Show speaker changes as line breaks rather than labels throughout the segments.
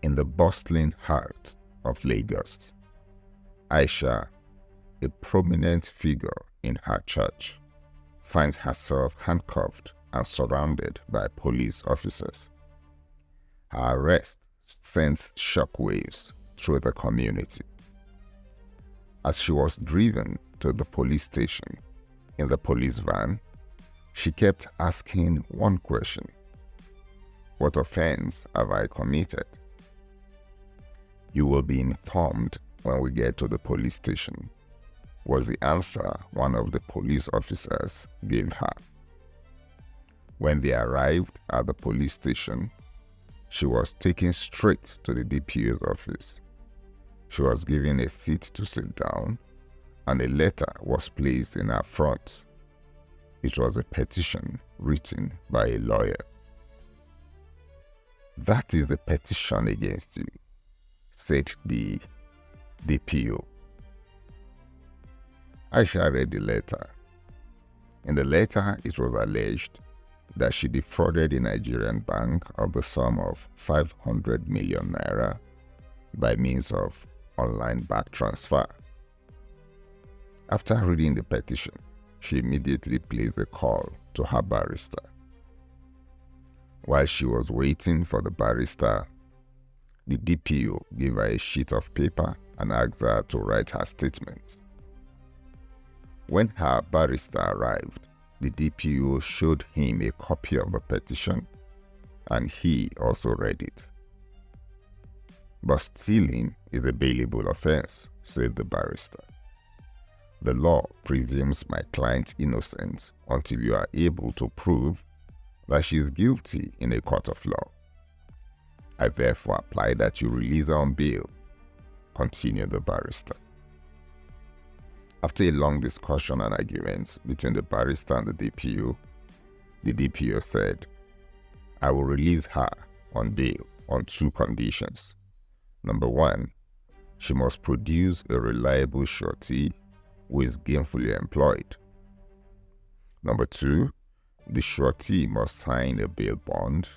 In the bustling heart of Lagos, Aisha, a prominent figure in her church, finds herself handcuffed and surrounded by police officers. Her arrest sends shockwaves through the community. As she was driven to the police station in the police van, she kept asking one question: "What offense have I committed?" "You will be informed when we get to the police station," was the answer one of the police officers gave her. When they arrived at the police station, she was taken straight to the DPO's office. She was given a seat to sit down, and a letter was placed in her front. It was a petition written by a lawyer. "That is a petition against you," said the DPO. Aisha read the letter. In the letter, it was alleged that she defrauded a Nigerian bank of the sum of 500 million naira by means of online bank transfer. After reading the petition, she immediately placed a call to her barrister. While she was waiting for the barrister, the DPO gave her a sheet of paper and asked her to write her statement. When her barrister arrived, the DPO showed him a copy of the petition, and he also read it. "But stealing is a bailable offense," said the barrister. "The law presumes my client innocent until you are able to prove that she is guilty in a court of law. I therefore apply that you release her on bail," continued the barrister. After a long discussion and arguments between the barrister and the DPO said, "I will release her on bail on two conditions. Number one, she must produce a reliable surety who is gainfully employed. Number two, the surety must sign a bail bond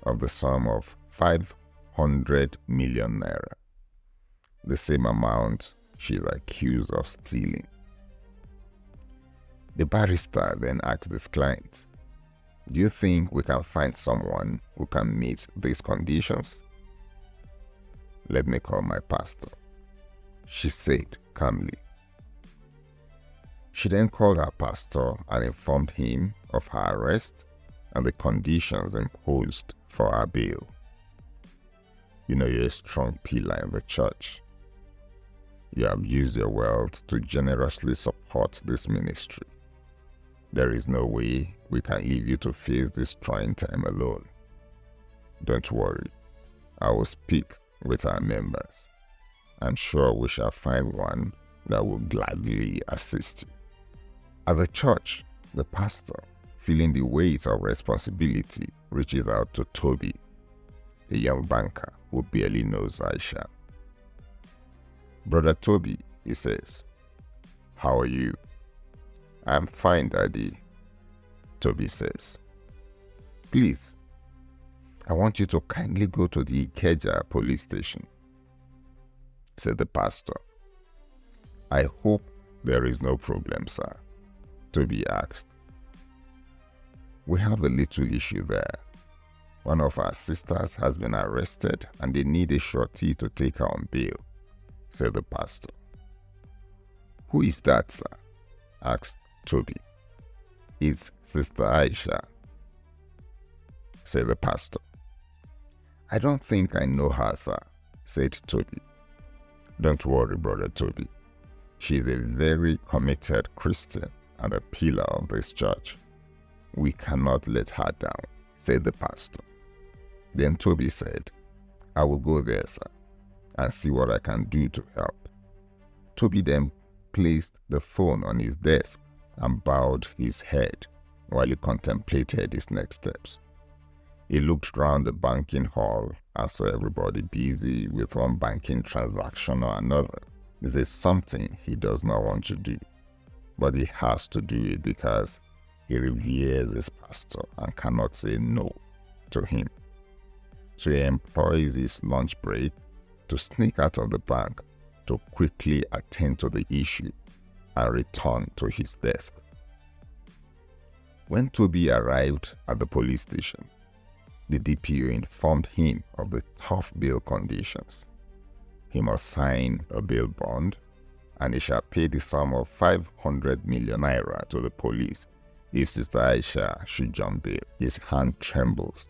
of the sum of 500 million naira, the same amount she is accused of stealing." The barrister then asked his client, "Do you think we can find someone who can meet these conditions?" "Let me call my pastor," she said calmly. She then called her pastor and informed him of her arrest and the conditions imposed for her bail. "You know you're a strong pillar in the church. You have used your wealth to generously support this ministry. There is no way we can leave you to face this trying time alone. Don't worry, I will speak with our members. I'm sure we shall find one that will gladly assist you." At the church, the pastor, feeling the weight of responsibility, reaches out to Tobi, a young banker who barely knows Aisha. "Brother Tobi," he says, "how are you?" "I'm fine, Daddy," Tobi says. "Please, I want you to kindly go to the Ikeja police station," said the pastor. "I hope there is no problem, sir," Tobi asked. "We have a little issue there. One of our sisters has been arrested and they need a surety to take her on bail," said the pastor. "Who is that, sir?" asked Tobi. "It's Sister Aisha," said the pastor. "I don't think I know her, sir," said Tobi. "Don't worry, Brother Tobi. She is a very committed Christian and a pillar of this church. We cannot let her down," said the pastor. Then Tobi said, "I will go there, sir, and see what I can do to help." Tobi then placed the phone on his desk and bowed his head while he contemplated his next steps. He looked round the banking hall and saw everybody busy with one banking transaction or another. This is something he does not want to do, but he has to do it because he reveres his pastor and cannot say no to him. so he employs his lunch break to sneak out of the bank to quickly attend to the issue and return to his desk. When Tobi arrived at the police station, the DPO informed him of the tough bail conditions. He must sign a bail bond, and he shall pay the sum of 500 million naira to the police if Sister Aisha should jump bail. His hand trembles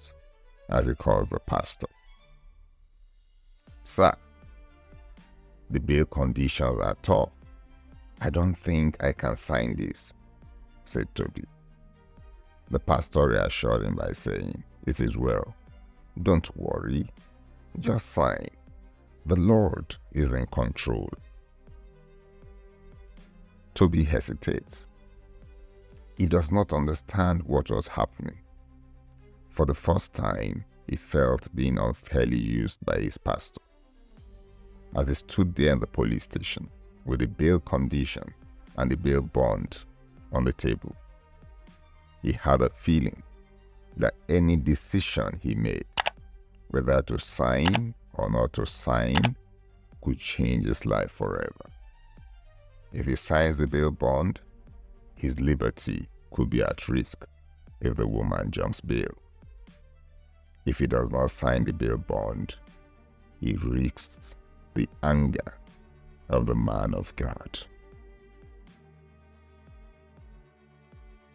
as he calls the pastor. "Sir, the bail conditions are tough. I don't think I can sign this," said Tobi. The pastor reassured him by saying, "It is well. Don't worry. Just sign. The Lord is in control." Tobi hesitates. He does not understand what was happening. For the first time, he felt being unfairly used by his pastor. As he stood there in the police station with the bail condition and the bail bond on the table, he had a feeling that any decision he made, whether to sign or not to sign, could change his life forever. If he signs the bail bond, his liberty could be at risk if the woman jumps bail. If he does not sign the bail bond, he risks the anger of the man of God.